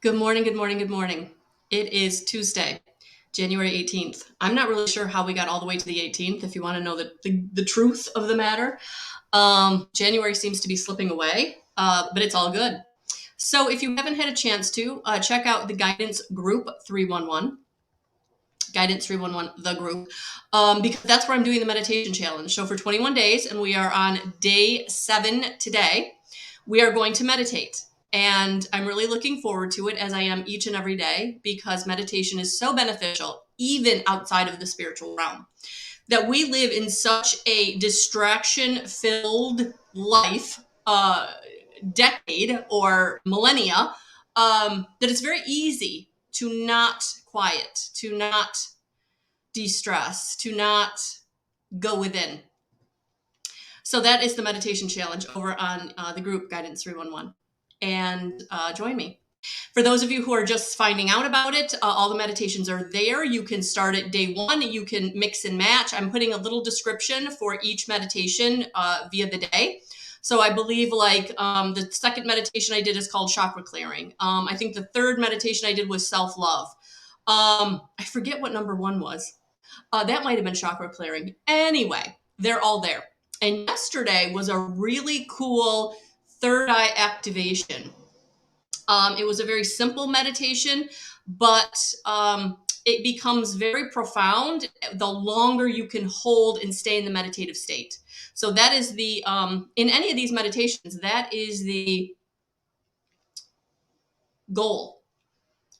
Good morning, good morning, good morning. It is Tuesday, January 18th. I'm not really sure how we got all the way to the 18th, if you want to know the truth of the matter. January seems to be slipping away, but it's all good. So if you haven't had a chance to, check out the Guidance Group 311. Guidance 311, the group, because that's where I'm doing the meditation challenge. So for 21 days, and we are on day 7 today, we are going to meditate. And I'm really looking forward to it, as I am each and every day, because meditation is so beneficial, even outside of the spiritual realm. That we live in such a distraction-filled life, decade or millennia, that it's very easy to not quiet, to not de-stress, to not go within. So that is the meditation challenge over on the group Guidance 311. And join me. For those of you who are just finding out about it, all the meditations are there. You can start at day 1. You can mix and match. I'm putting a little description for each meditation via the day. So I believe the second meditation I did is called chakra clearing. I think the third meditation I did was self-love. I forget what number 1 was. That might have been chakra clearing. Anyway, they're all there. And yesterday was a really cool third eye activation. It was a very simple meditation, but it becomes very profound the longer you can hold and stay in the meditative state. So that is the, in any of these meditations, that is the goal,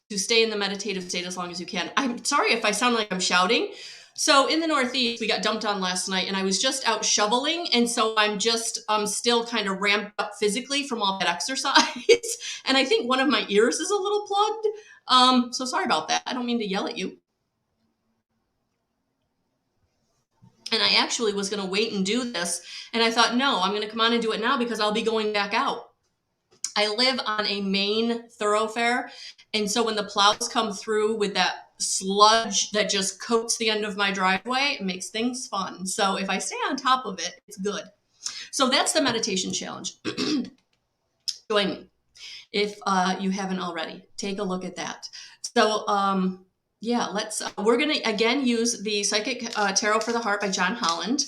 to stay in the meditative state as long as you can. I'm sorry if I sound like I'm shouting. So in the Northeast, we got dumped on last night, and I was just out shoveling, and so I'm just still kind of ramped up physically from all that exercise. And I think one of my ears is a little plugged. So sorry about that. I don't mean to yell at you. And I actually was going to wait and do this, and I thought, no, I'm going to come on and do it now because I'll be going back out. I live on a main thoroughfare, and so when the plows come through with that sludge that just coats the end of my driveway, it makes things fun. So if I stay on top of it, it's good. So that's the meditation challenge. Join me if you haven't already. Take a look at that. So yeah, we're going to again use the Psychic Tarot for the Heart by John Holland.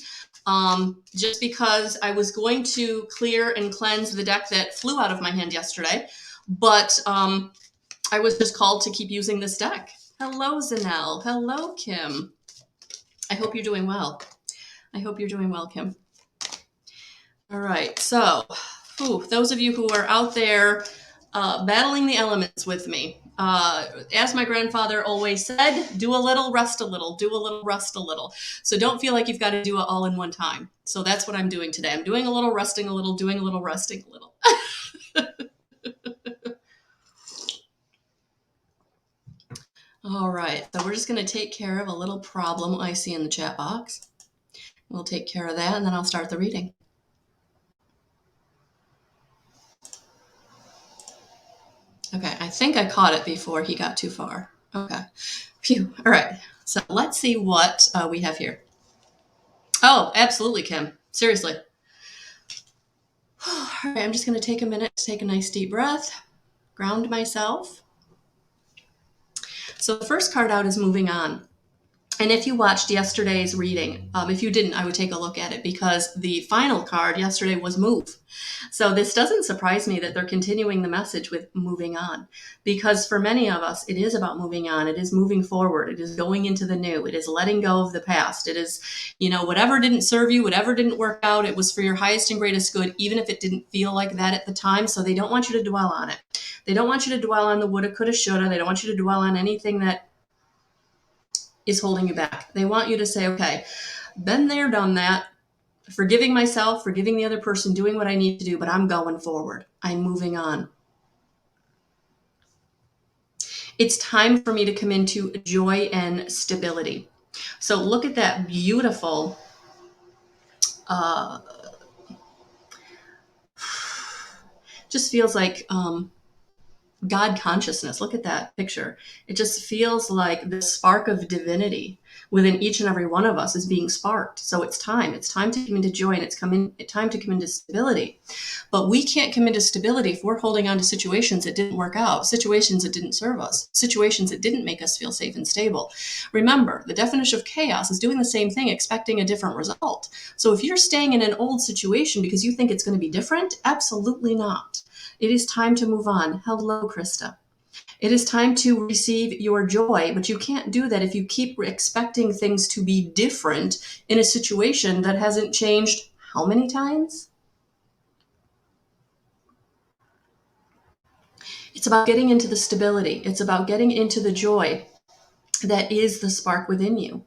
Just because I was going to clear and cleanse the deck that flew out of my hand yesterday, but I was just called to keep using this deck. Hello, Zanelle. Hello, Kim. I hope you're doing well. I hope you're doing well, Kim. All right, so those of you who are out there battling the elements with me, as my grandfather always said, do a little, rest a little, do a little, rest a little. So don't feel like you've got to do it all in one time. So that's what I'm doing today. I'm doing a little, resting a little, doing a little, resting a little. All right, so we're just going to take care of a little problem I see in the chat box. We'll take care of that, and then I'll start the reading. Okay, I think I caught it before he got too far. Okay, phew. All right, so let's see what we have here. Oh, absolutely, Kim. Seriously. All right, I'm just going to take a minute to take a nice deep breath, ground myself. So the first card out is moving on. And if you watched yesterday's reading, if you didn't, I would take a look at it because the final card yesterday was move. So this doesn't surprise me that they're continuing the message with moving on, because for many of us, it is about moving on. It is moving forward. It is going into the new. It is letting go of the past. It is, whatever didn't serve you, whatever didn't work out, it was for your highest and greatest good, even if it didn't feel like that at the time. So they don't want you to dwell on it. They don't want you to dwell on the woulda, coulda, shoulda. They don't want you to dwell on anything that is holding you back. They want you to say, okay, been there, done that, forgiving myself, forgiving the other person, doing what I need to do, but I'm going forward. I'm moving on. It's time for me to come into joy and stability. So look at that beautiful, just feels like God consciousness. Look at that picture. It just feels like the spark of divinity within each and every one of us is being sparked. So it's time. It's time to come into joy, and it's time to come into stability. But we can't come into stability if we're holding on to situations that didn't work out, situations that didn't serve us, situations that didn't make us feel safe and stable. Remember, the definition of chaos is doing the same thing, expecting a different result. So if you're staying in an old situation because you think it's going to be different, absolutely not. It is time to move on. Hello, Krista. It is time to receive your joy, but you can't do that if you keep expecting things to be different in a situation that hasn't changed how many times? It's about getting into the stability. It's about getting into the joy that is the spark within you.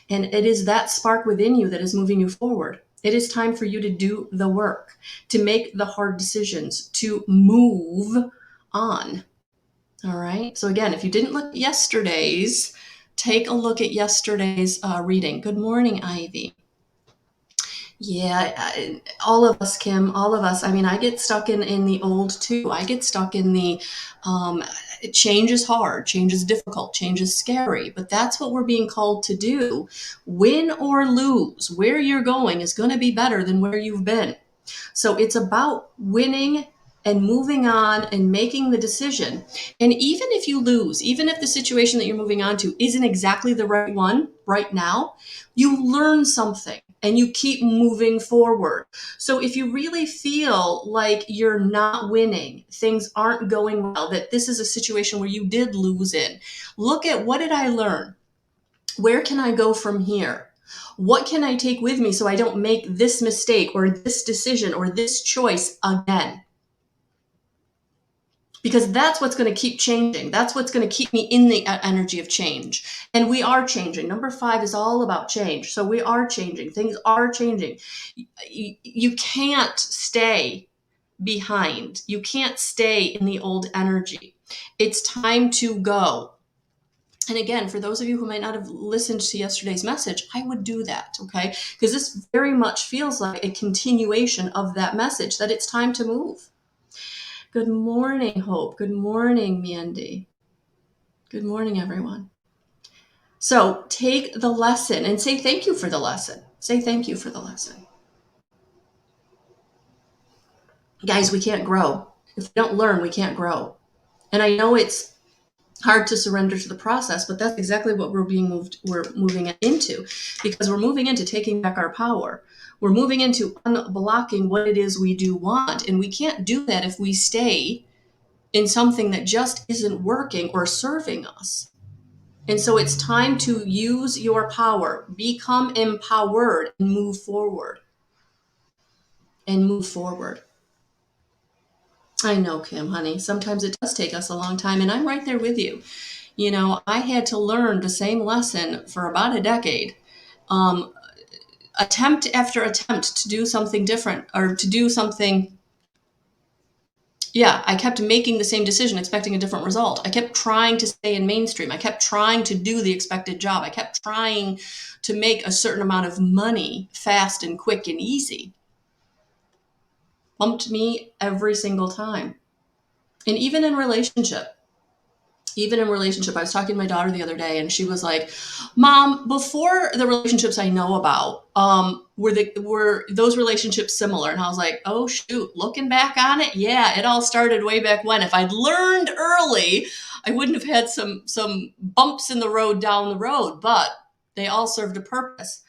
And it is that spark within you that is moving you forward. It is time for you to do the work, to make the hard decisions, to move on. All right. So again, if you didn't look at yesterday's, take a look at yesterday's reading. Good morning, Ivy. Yeah, all of us, Kim, all of us. I mean, I get stuck in the old too. I get stuck in the change is hard, change is difficult, change is scary. But that's what we're being called to do. Win or lose, where you're going is going to be better than where you've been. So it's about winning and moving on and making the decision. And even if you lose, even if the situation that you're moving on to isn't exactly the right one right now, you learn something and you keep moving forward. So if you really feel like you're not winning, things aren't going well, that this is a situation where you did lose in, look at, what did I learn? Where can I go from here? What can I take with me so I don't make this mistake or this decision or this choice again? Because that's what's going to keep changing. That's what's going to keep me in the energy of change. And we are changing. Number 5 is all about change. So we are changing. Things are changing. You can't stay behind. You can't stay in the old energy. It's time to go. And again, for those of you who might not have listened to yesterday's message, I would do that, okay? Because this very much feels like a continuation of that message, that it's time to move. Good morning, Hope. Good morning, Mandy. Good morning, everyone. So take the lesson and say thank you for the lesson. Say thank you for the lesson. Guys, we can't grow. If we don't learn, we can't grow. And I know it's hard to surrender to the process, but that's exactly what we're moving into, because we're moving into taking back our power. We're moving into unblocking what it is we do want. And we can't do that if we stay in something that just isn't working or serving us. And so it's time to use your power, become empowered, and move forward. And move forward. I know, Kim, honey, sometimes it does take us a long time, and I'm right there with you. You know, I had to learn the same lesson for about a decade. Attempt after attempt to do something different, or to do something. Yeah, I kept making the same decision, expecting a different result. I kept trying to stay in mainstream. I kept trying to do the expected job. I kept trying to make a certain amount of money fast and quick and easy. Bumped me every single time. And even in relationship, I was talking to my daughter the other day, and she was like, Mom, before the relationships I know about, were those relationships similar? And I was like, oh shoot, looking back on it, yeah, it all started way back when. If I'd learned early, I wouldn't have had some bumps in the road down the road, but they all served a purpose.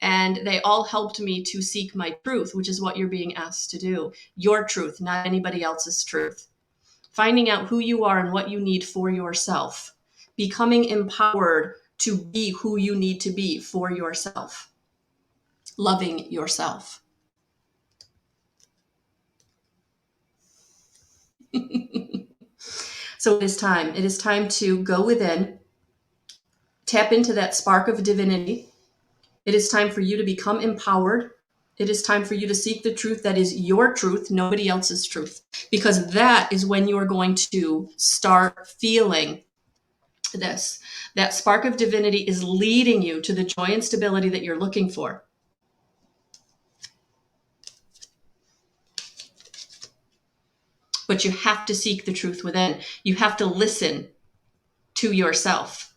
And they all helped me to seek my truth, which is what you're being asked to do. Your truth, not anybody else's truth. Finding out who you are and what you need for yourself. Becoming empowered to be who you need to be for yourself. Loving yourself. So it is time. It is time to go within, tap into that spark of divinity. It is time for you to become empowered. It is time for you to seek the truth that is your truth, nobody else's truth, because that is when you are going to start feeling this. That spark of divinity is leading you to the joy and stability that you're looking for. But you have to seek the truth within. You have to listen to yourself.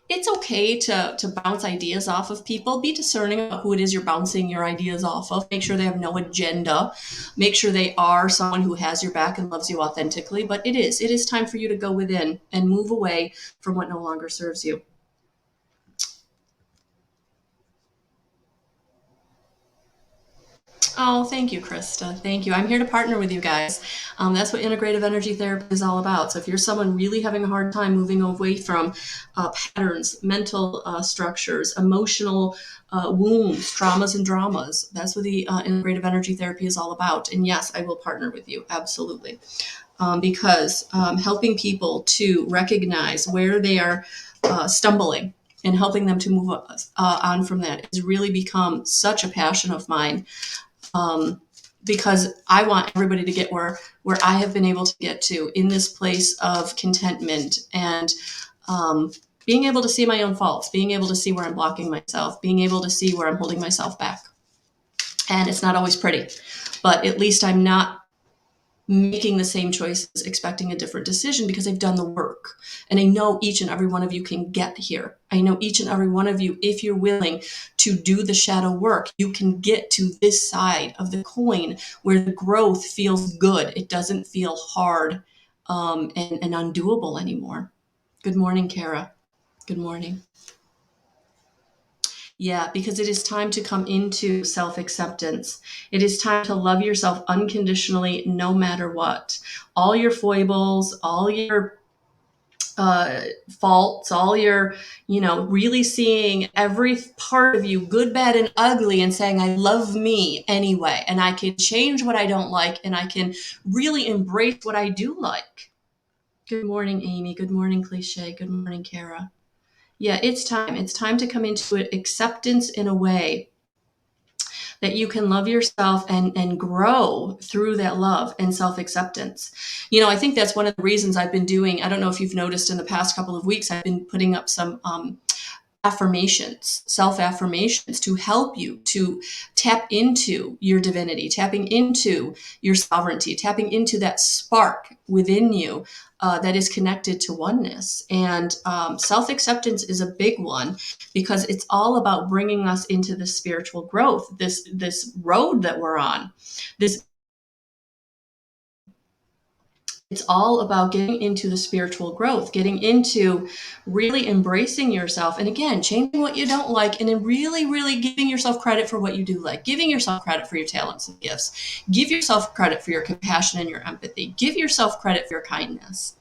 It's okay to bounce ideas off of people. Be discerning about who it is you're bouncing your ideas off of. Make sure they have no agenda. Make sure they are someone who has your back and loves you authentically. But it is time for you to go within and move away from what no longer serves you. Oh, thank you, Krista. Thank you. I'm here to partner with you guys. That's what integrative energy therapy is all about. So if you're someone really having a hard time moving away from patterns, mental structures, emotional wounds, traumas, and dramas, that's what the integrative energy therapy is all about. And yes, I will partner with you. Absolutely. Because helping people to recognize where they are stumbling and helping them to move on from that has really become such a passion of mine. Because I want everybody to get where I have been able to get to, in this place of contentment and being able to see my own faults, being able to see where I'm blocking myself, being able to see where I'm holding myself back. And it's not always pretty, but at least I'm not making the same choices, expecting a different decision, because I've done the work. And I know each and every one of you can get here. I know each and every one of you, if you're willing to do the shadow work, you can get to this side of the coin where the growth feels good. It doesn't feel hard and undoable anymore. Good morning, Kara. Good morning. Yeah, because it is time to come into self-acceptance. It is time to love yourself unconditionally, no matter what. All your foibles, all your faults, all your, really seeing every part of you, good, bad, and ugly, and saying, I love me anyway, and I can change what I don't like, and I can really embrace what I do like. Good morning, Amy. Good morning, Cliche. Good morning, Kara. Yeah, it's time. It's time to come into acceptance in a way that you can love yourself and grow through that love and self-acceptance. I think that's one of the reasons I've been doing, I don't know if you've noticed in the past couple of weeks, I've been putting up some affirmations, self-affirmations, to help you to tap into your divinity, tapping into your sovereignty, tapping into that spark within you that is connected to oneness. And self-acceptance is a big one, because it's all about bringing us into the spiritual growth, this road that we're on. It's all about getting into the spiritual growth, getting into really embracing yourself. And again, changing what you don't like, and then really, really giving yourself credit for what you do like, giving yourself credit for your talents and gifts, give yourself credit for your compassion and your empathy, give yourself credit for your kindness,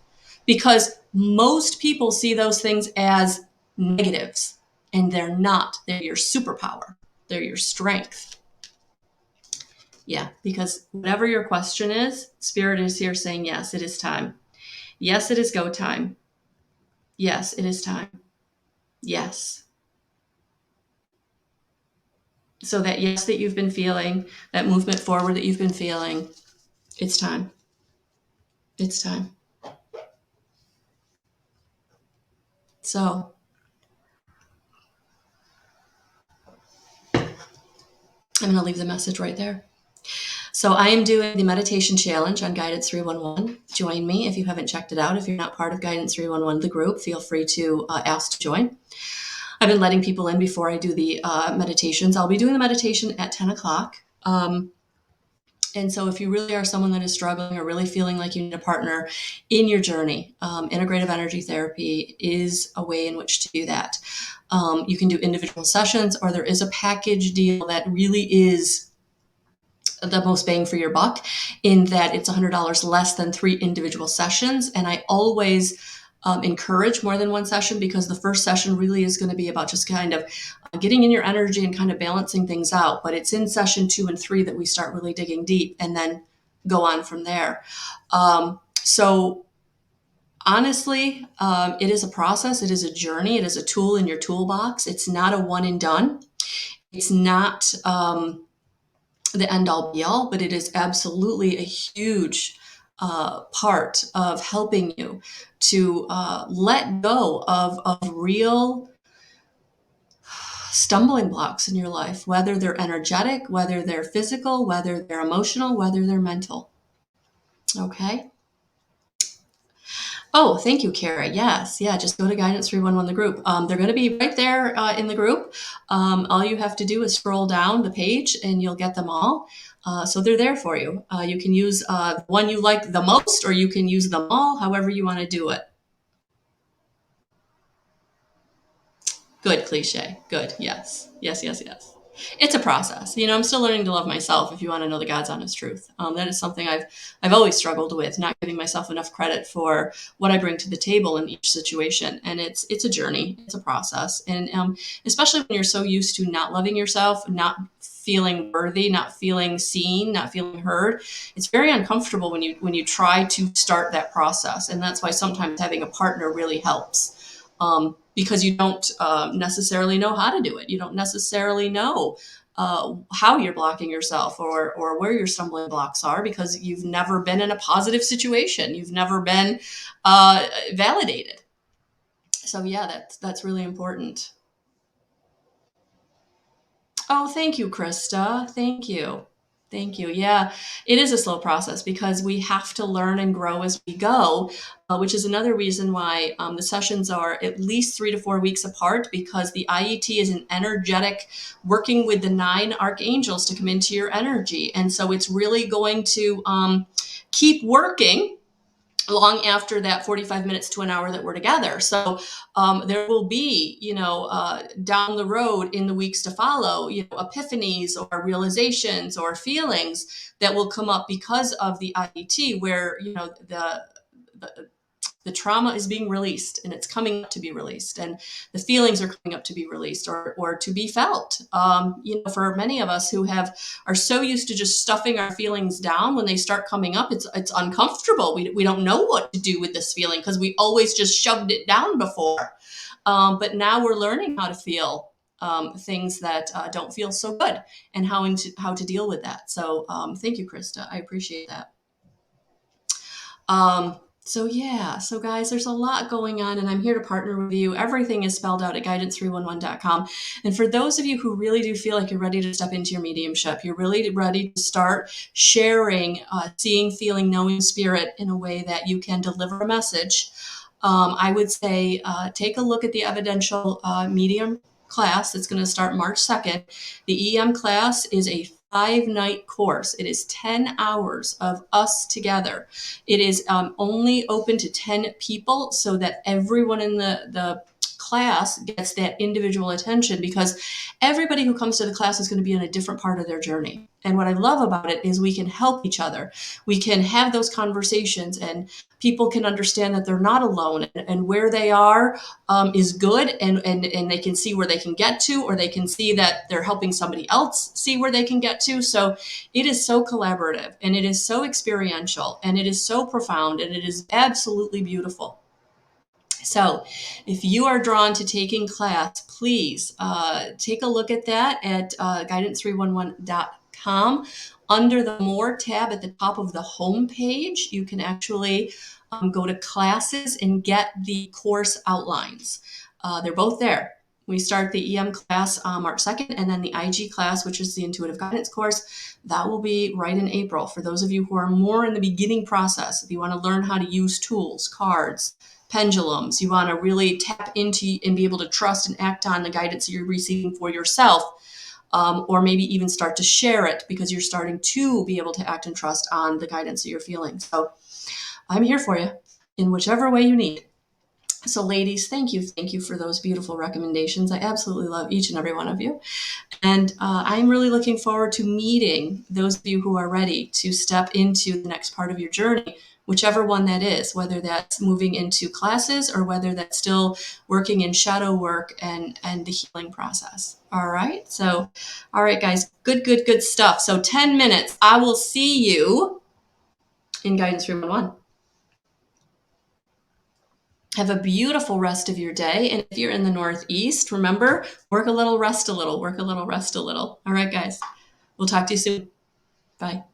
because most people see those things as negatives, and they're not. They're your superpower. They're your strength. Yeah, because whatever your question is, Spirit is here saying, yes, it is time. Yes, it is go time. Yes, it is time. Yes. So that yes that you've been feeling, that movement forward that you've been feeling, it's time. It's time. So I'm going to leave the message right there. So I am doing the meditation challenge on Guidance 311. Join me if you haven't checked it out. If you're not part of Guidance 311, the group, feel free to ask to join. I've been letting people in before I do the meditations. I'll be doing the meditation at 10 o'clock. And so if you really are someone that is struggling or really feeling like you need a partner in your journey, integrative energy therapy is a way in which to do that. You can do individual sessions, or there is a package deal that really is the most bang for your buck, in that it's $100 less than 3 individual sessions. And I always encourage more than one session, because the first session really is going to be about just kind of getting in your energy and kind of balancing things out. But it's in session 2 and 3 that we start really digging deep, and then go on from there. So honestly, it is a process. It is a journey. It is a tool in your toolbox. It's not a one and done. It's not the end all be all, but it is absolutely a huge part of helping you to let go of real stumbling blocks in your life, whether they're energetic, whether they're physical, whether they're emotional, whether they're mental. Okay. Oh, thank you, Kara. Yes, yeah, just go to Guidance 311 the group. They're going to be right there in the group. All you have to do is scroll down the page and you'll get them all. So they're there for you. You can use one you like the most, or you can use them all, however you want to do it. Good cliche. Good. Yes. Yes, yes, yes. It's a process. I'm still learning to love myself, if you want to know the God's honest truth. That is something I've always struggled with, not giving myself enough credit for what I bring to the table in each situation. And it's a journey. It's a process. And especially when you're so used to not loving yourself, not feeling worthy, not feeling seen, not feeling heard, it's very uncomfortable when you try to start that process. And that's why sometimes having a partner really helps. Because you don't necessarily know how to do it. You don't necessarily know how you're blocking yourself, or where your stumbling blocks are, because you've never been in a positive situation. You've never been validated. So yeah, that's really important. Oh, thank you, Krista. Thank you. Thank you. Yeah, it is a slow process because we have to learn and grow as we go, which is another reason why the sessions are at least 3 to 4 weeks apart, because the IET is an energetic working with the 9 archangels to come into your energy. And so it's really going to keep working long after that 45 minutes to an hour that we're together. So there will be, down the road in the weeks to follow, epiphanies or realizations or feelings that will come up because of the IET, where, the the trauma is being released, and it's coming up to be released, and the feelings are coming up to be released, or to be felt. For many of us who are so used to just stuffing our feelings down, when they start coming up, it's uncomfortable. We don't know what to do with this feeling because we always just shoved it down before. But now we're learning how to feel things that don't feel so good, and how to deal with that. So thank you, Krista. I appreciate that. So yeah, so guys, there's a lot going on, and I'm here to partner with you. Everything is spelled out at guidance311.com. And for those of you who really do feel like you're ready to step into your mediumship, you're really ready to start sharing, seeing, feeling, knowing spirit in a way that you can deliver a message, I would say take a look at the evidential medium class that's going to start March 2nd. The EM class is a 5-night course. It is 10 hours of us together. It is only open to 10 people, so that everyone in the class gets that individual attention, because everybody who comes to the class is going to be in a different part of their journey. And what I love about it is we can help each other. We can have those conversations, and people can understand that they're not alone, and where they are is good, and they can see where they can get to, or they can see that they're helping somebody else see where they can get to. So it is so collaborative, and it is so experiential, and it is so profound, and it is absolutely beautiful. So if you are drawn to taking class, please take a look at that at guidance311.com. Under the More tab at the top of the home page, you can actually go to classes and get the course outlines. They're both there. We start the EM class March 2nd, and then the IG class, which is the Intuitive Guidance course, that will be right in April. For those of you who are more in the beginning process, if you want to learn how to use tools, cards, pendulums, you want to really tap into and be able to trust and act on the guidance you're receiving for yourself, or maybe even start to share it because you're starting to be able to act and trust on the guidance that you're feeling. So I'm here for you in whichever way you need. So ladies, thank you for those beautiful recommendations. I absolutely love each and every one of you. And I'm really looking forward to meeting those of you who are ready to step into the next part of your journey, whichever one that is, whether that's moving into classes or whether that's still working in shadow work and the healing process. All right. So, all right, guys, good stuff. So 10 minutes. I will see you in Guidance Room 1. Have a beautiful rest of your day. And if you're in the Northeast, remember, work a little, rest a little, work a little, rest a little. All right, guys. We'll talk to you soon. Bye.